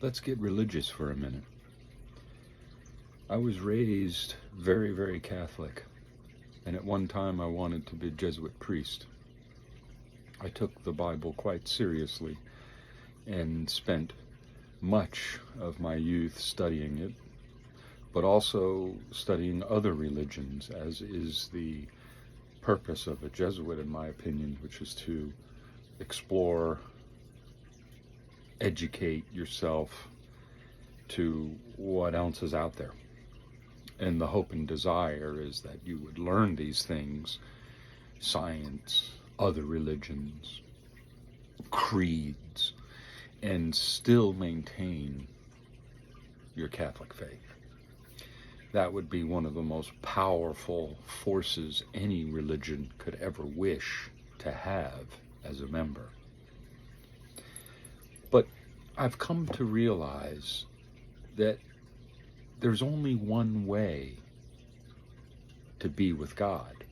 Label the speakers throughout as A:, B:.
A: Let's get religious for a minute. I was raised very, very Catholic, and at one time I wanted to be a Jesuit priest. I took the Bible quite seriously and spent much of my youth studying it, but also studying other religions, as is the purpose of a Jesuit, in my opinion, which is to explore, educate yourself to what else is out there. And the hope and desire is that you would learn these things, science, other religions, creeds, and still maintain your Catholic faith. That would be one of the most powerful forces any religion could ever wish to have as a member. But I've come to realize that there's only one way to be with God.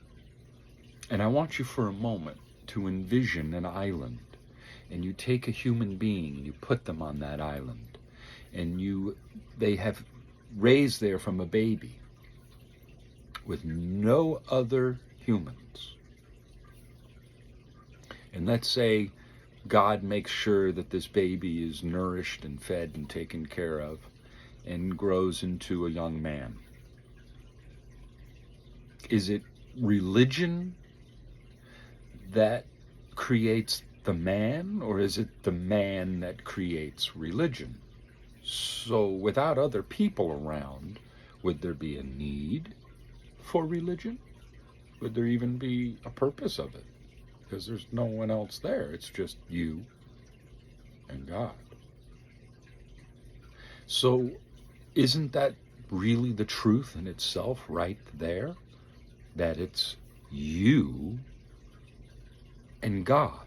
A: And I want you for a moment to envision an island, and you take a human being and you put them on that island, and they have raised there from a baby with no other humans. And let's say God makes sure that this baby is nourished and fed and taken care of and grows into a young man. Is it religion that creates the man, or is it the man that creates religion? So without other people around, would there be a need for religion? Would there even be a purpose of it? Because there's no one else there. It's just you and God. So isn't that really the truth in itself right there? That it's you and God.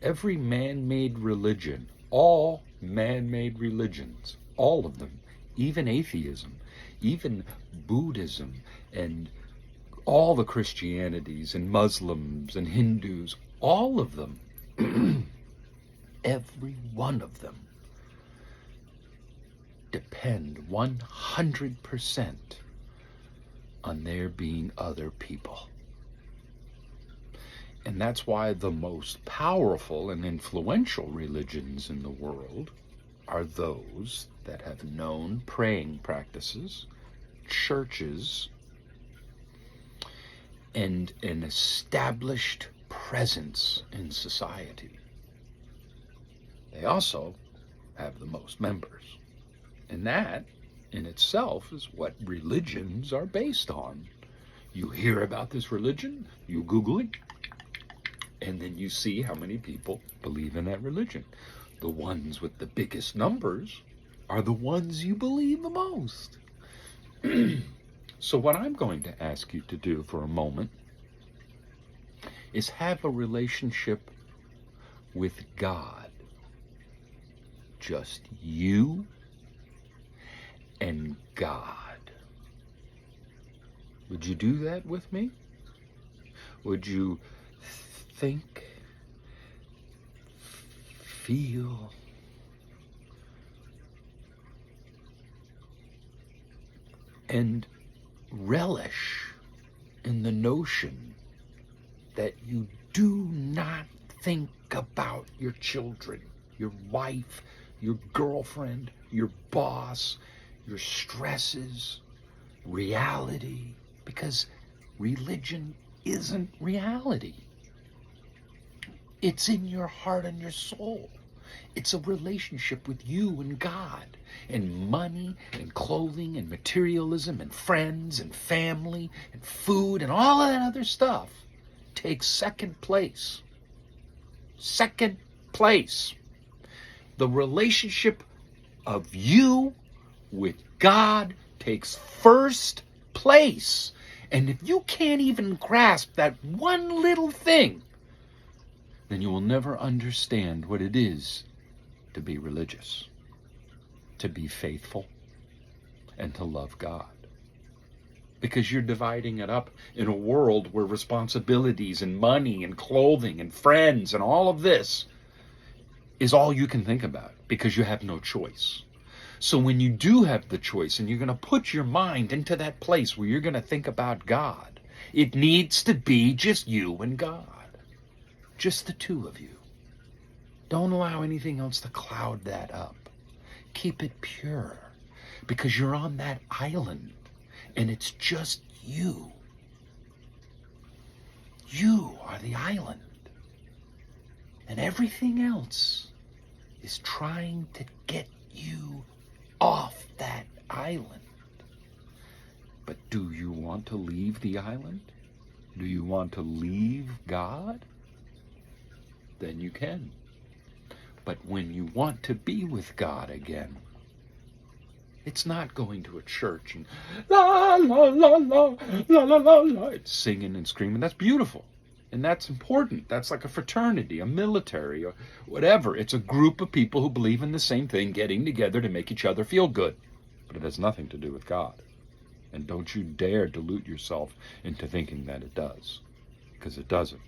A: Every man-made religion, all man-made religions, all of them, even atheism, even Buddhism, and all the Christianities and Muslims and Hindus, all of them, every one of them, depend 100% on there being other people. And that's why the most powerful and influential religions in the world are those that have known praying practices, churches, and an established presence in society. They also have the most members. And that, in itself, is what religions are based on. You hear about this religion, you Google it, and then you see how many people believe in that religion. The ones with the biggest numbers are the ones you believe the most. So what I'm going to ask you to do for a moment is have a relationship with God. Just you and God. Would you do that with me? Would you think, feel, and relish in the notion that you do not think about your children, your wife, your girlfriend, your boss, your stresses, reality, because religion isn't reality. It's in your heart and your soul. It's a relationship with you and God, and money and clothing and materialism and friends and family and food and all of that other stuff takes second place. Second place. The relationship of you with God takes first place. And if you can't even grasp that one little thing, then you will never understand what it is to be religious, to be faithful, and to love God. Because you're dividing it up in a world where responsibilities and money and clothing and friends and all of this is all you can think about because you have no choice. So when you do have the choice and you're going to put your mind into that place where you're going to think about God, it needs to be just you and God. Just the two of you. Don't allow anything else to cloud that up. Keep it pure because you're on that island and it's just you. You are the island. And everything else is trying to get you off that island. But do you want to leave the island? Do you want to leave God? Then you can. But when you want to be with God again, it's not going to a church and la la la la la la la la. It's singing and screaming. That's beautiful. And that's important. That's like a fraternity, a military, or whatever. It's a group of people who believe in the same thing getting together to make each other feel good. But it has nothing to do with God. And don't you dare delude yourself into thinking that it does. Because it doesn't.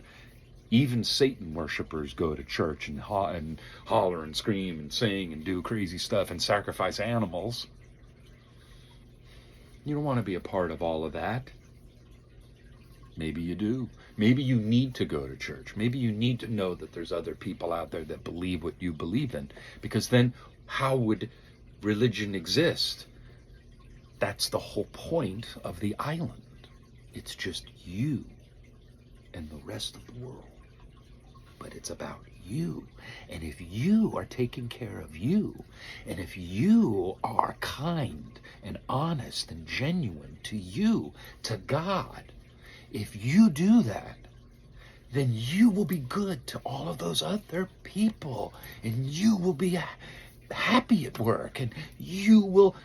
A: Even Satan worshipers go to church and holler and scream and sing and do crazy stuff and sacrifice animals. You don't want to be a part of all of that. Maybe you do. Maybe you need to go to church. Maybe you need to know that there's other people out there that believe what you believe in. Because then how would religion exist? That's the whole point of the island. It's just you and the rest of the world. But it's about you. And if you are taking care of you, and if you are kind and honest and genuine to you, to God, if you do that, then you will be good to all of those other people, and you will be happy at work, and you will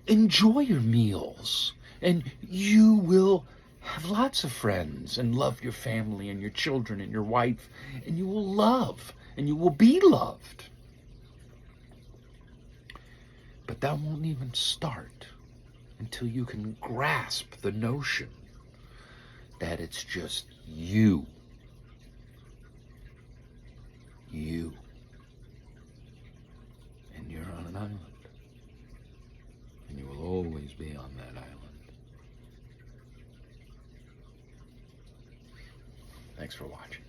A: enjoy your meals, and you will have lots of friends and love your family and your children and your wife, and you will love and you will be loved. But that won't even start until you can grasp the notion that it's just you. You. And you're on an island. And you will always be on that island. Thanks for watching.